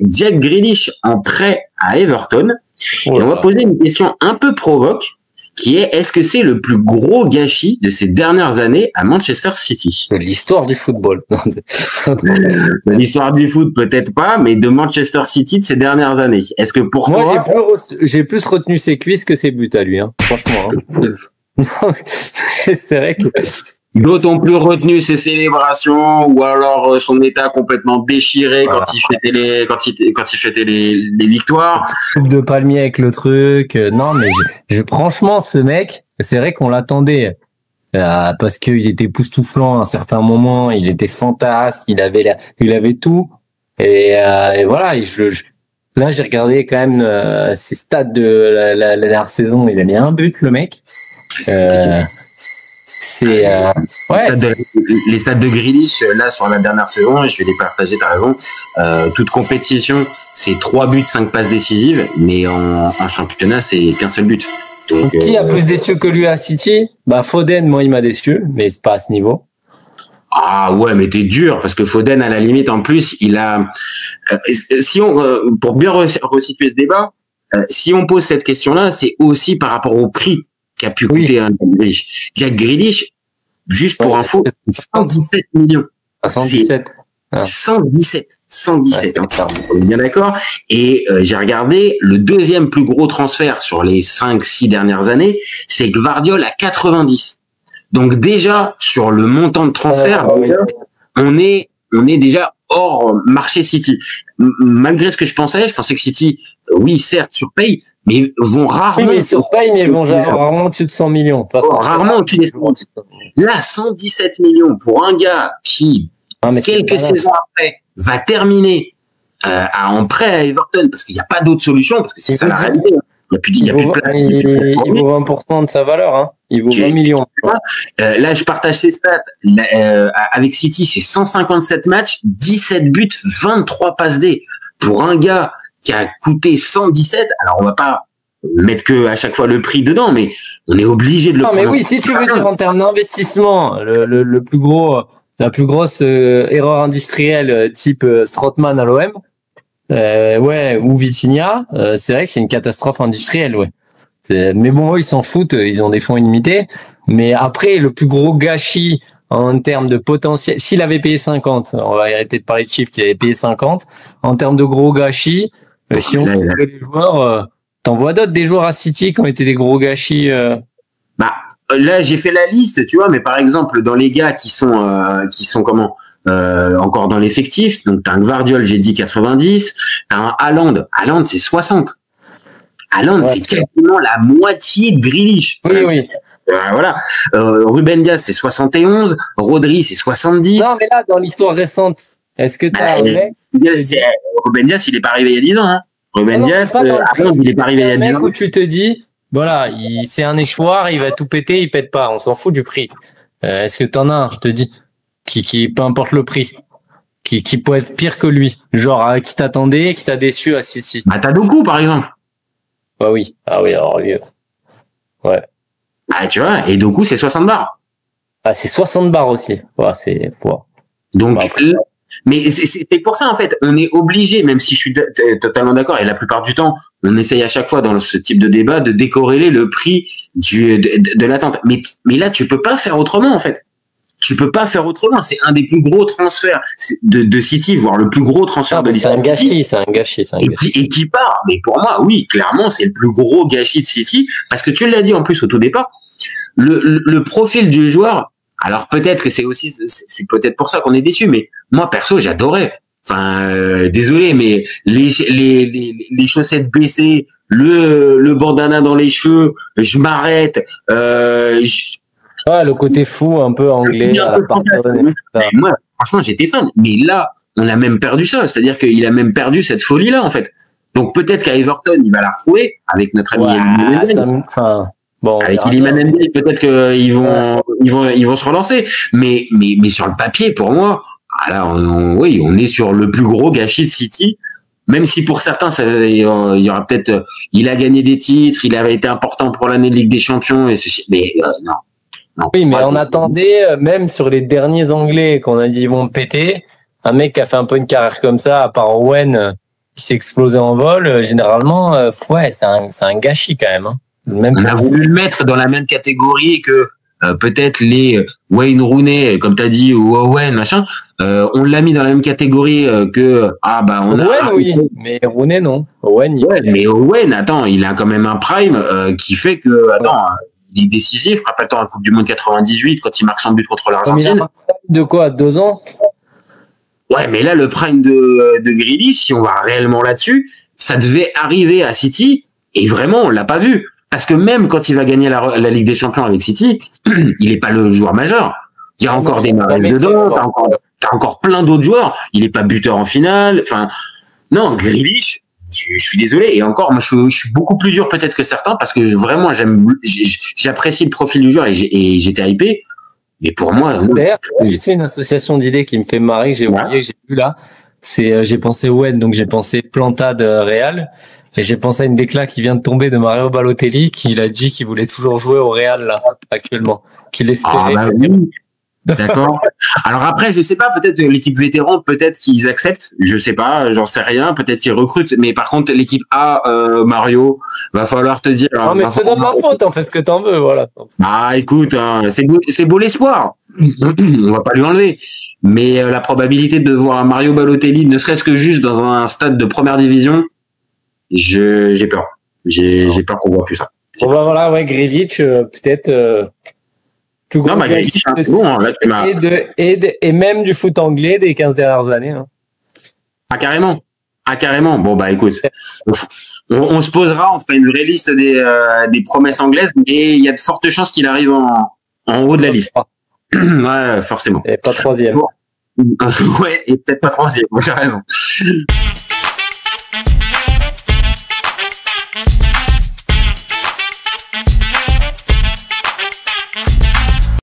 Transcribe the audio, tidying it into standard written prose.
Jack Grealish en prêt à Everton. Et on va poser une question un peu provoque, qui est: est-ce que c'est le plus gros gâchis de ces dernières années à Manchester City? L'histoire du football. L'histoire du foot, peut-être pas, mais de Manchester City de ces dernières années. Est-ce que pour toi... j'ai plus retenu ses cuisses que ses buts à lui, hein. Franchement. Hein. C'est vrai que... D'autres ont plus retenu ses célébrations ou alors son état complètement déchiré quand il fêtait les victoires. Coupe de palmier avec le truc. Non, mais franchement, ce mec, c'est vrai qu'on l'attendait parce qu'il était époustouflant à un certain moment. Il était fantasque. Il avait tout. Et voilà. Là, j'ai regardé quand même ses stats de la dernière saison. Il a mis un but, le mec. C'est les stats de Grealish là sur la dernière saison, je vais les partager, t'as raison. Toute compétition, c'est 3 buts, 5 passes décisives, mais en championnat, c'est qu'un seul but. Donc, qui a plus déçu que lui à City? Bah Foden, moi il m'a déçu, mais c'est pas à ce niveau. Ah ouais, mais t'es dur parce que Foden, à la limite, en plus, il a. Si on, pour bien resituer ce débat, si on pose cette question-là, c'est aussi par rapport au prix qu'a pu coûter un Grealish. Jack Grealish, juste pour info, 117 millions. 117. 117. On est bien d'accord. Et j'ai regardé le deuxième plus gros transfert sur les 5-6 dernières années, c'est Gvardiol à 90. Donc déjà sur le montant de transfert, on est déjà hors marché City. Malgré ce que je pensais que City, oui certes surpaye, mais ils vont rarement. Oui, mais surpaye, mais ils vont rarement au-dessus de 100 millions. Rarement au-dessus des 100 millions. Là, 117 millions pour un gars qui, quelques saisons après, va terminer en prêt à Everton, parce qu'il n'y a pas d'autre solution, parce que c'est ça la réalité. Il vaut 20% de sa valeur, hein. Il vaut 20 millions. Là, je partage ses stats. Avec City, c'est 157 matchs, 17 buts, 23 passes D. Pour un gars qui a coûté 117, alors on va pas mettre que à chaque fois le prix dedans, mais on est obligé de le prendre. Mais oui, si tu veux dire en termes d'investissement, la plus grosse erreur industrielle type Strootman à l'OM, ou Vitinha, c'est vrai que c'est une catastrophe industrielle, ouais. Mais bon, eux, ils s'en foutent, ils ont des fonds illimités. Mais après, le plus gros gâchis en termes de potentiel, s'il avait payé 50, on va arrêter de parler de chiffres, qu'il avait payé 50, en termes de gros gâchis, si on trouve les joueurs, t'en vois d'autres des joueurs à City qui ont été des gros gâchis. Là, j'ai fait la liste, tu vois, mais par exemple, dans les gars qui sont encore dans l'effectif, donc t'as un Gvardiol, j'ai dit 90, t'as un Haaland, c'est 60. Haaland, c'est quasiment la moitié de Grealish. Oui. Voilà. Ruben Dias, c'est 71. Rodri, c'est 70. Non, mais là, dans l'histoire récente, est-ce que t'as un mec... Ruben Dias, il est pas arrivé il y a 10 ans, hein. Ruben Dias, Haaland, il est pas arrivé il y a 10 ans. Où tu te dis, voilà, c'est un échoir, il va tout péter, il pète pas. On s'en fout du prix. Est-ce que t'en as un, je te dis, qui peu importe le prix, qui peut être pire que lui, genre qui t'attendait, qui t'a déçu à City? T'as Doku, par exemple. Bah oui. Ah oui, alors lui. Ouais. Tu vois, et Doku, c'est 60 bars. Ah, c'est 60 bars aussi. Ouais, c'est. Ouais. Donc, mais c'est pour ça, en fait, on est obligé, même si je suis totalement d'accord, et la plupart du temps, on essaye à chaque fois dans ce type de débat de décorréler le prix de l'attente. Mais là, tu peux pas faire autrement, en fait. Tu peux pas faire autrement. C'est un des plus gros transferts de City, voire le plus gros transfert de l'histoire. C'est un gâchis. Et qui part. Mais pour moi, oui, clairement, c'est le plus gros gâchis de City. Parce que tu l'as dit en plus au tout départ, le profil du joueur, alors peut-être que c'est peut-être pour ça qu'on est déçu, mais moi, perso, j'adorais. Enfin, désolé, mais les chaussettes baissées, le bandana dans les cheveux, je m'arrête, le côté fou, un peu anglais. Moi, franchement, j'étais fan. Mais là, on a même perdu ça. C'est-à-dire qu'il a même perdu cette folie-là, en fait. Donc peut-être qu'à Everton, il va la retrouver avec notre ami avec Iliman Ndiaye, peut-être qu'ils vont se relancer. Mais sur le papier, pour moi, on est sur le plus gros gâchis de City. Même si pour certains, il y aura peut-être, il a gagné des titres, il avait été important pour l'année de Ligue des Champions et ceci. Mais non. Non, oui, mais on attendait, même sur les derniers Anglais qu'on a dit ils vont péter, un mec qui a fait un peu une carrière comme ça, à part Owen, qui s'est explosé en vol, généralement, ouais, c'est un gâchis quand même. Hein. Même on a voulu le mettre dans la même catégorie que peut-être les Wayne Rooney, comme tu as dit, ou Owen, machin. On l'a mis dans la même catégorie que Owen, oui, mais Rooney non. Owen, mais Owen, attends, il a quand même un prime qui fait que il est décisif. Rappelle-toi la Coupe du Monde 98 quand il marque son but contre l'Argentine. De quoi, 2 ans? Ouais, mais là le prime de Grealish, si on va réellement là-dessus, ça devait arriver à City et vraiment on l'a pas vu. Parce que même quand il va gagner la Ligue des Champions avec City, il est pas le joueur majeur. Il y a encore des Mahrez dedans, t'as encore plein d'autres joueurs. Il est pas buteur en finale. Enfin, non, Grealish, je suis désolé. Et encore, moi, je suis beaucoup plus dur peut-être que certains parce que vraiment, j'apprécie le profil du joueur et j'étais hypé. Mais pour moi, d'ailleurs, j'ai fait une association d'idées qui me fait marrer, que j'ai oublié, que j'ai vu là. C'est, j'ai pensé Owen, donc j'ai pensé Planta de Real. Et j'ai pensé à une déclat qui vient de tomber de Mario Balotelli, qui a dit qu'il voulait toujours jouer au Real, là, actuellement. Qu'il espérait. Ah, bah oui. D'accord. Alors après, je sais pas, peut-être l'équipe vétéran, peut-être qu'ils acceptent, je sais pas, j'en sais rien, peut-être qu'ils recrutent, mais par contre, l'équipe A, Mario, va falloir te dire. Non, mais c'est dans ma faute, t'en fais ce que t'en veux, voilà. Ah, écoute, hein, c'est beau l'espoir. On va pas lui enlever. Mais la probabilité de voir un Mario Balotelli, ne serait-ce que juste dans un stade de première division, j'ai peur. J'ai peur qu'on voit plus ça. Bon, bah voilà, ouais, Grealish, peut-être, tout non, Grealish, c'est bon, hein, là, et même du foot anglais des 15 dernières années. Hein. Ah, carrément. Ah, carrément. Bon, bah, écoute. On se posera, on fait une vraie liste des promesses anglaises, mais il y a de fortes chances qu'il arrive en haut de la liste. Ouais, forcément. Et pas troisième. Bon. Ouais, et peut-être pas troisième. J'ai raison.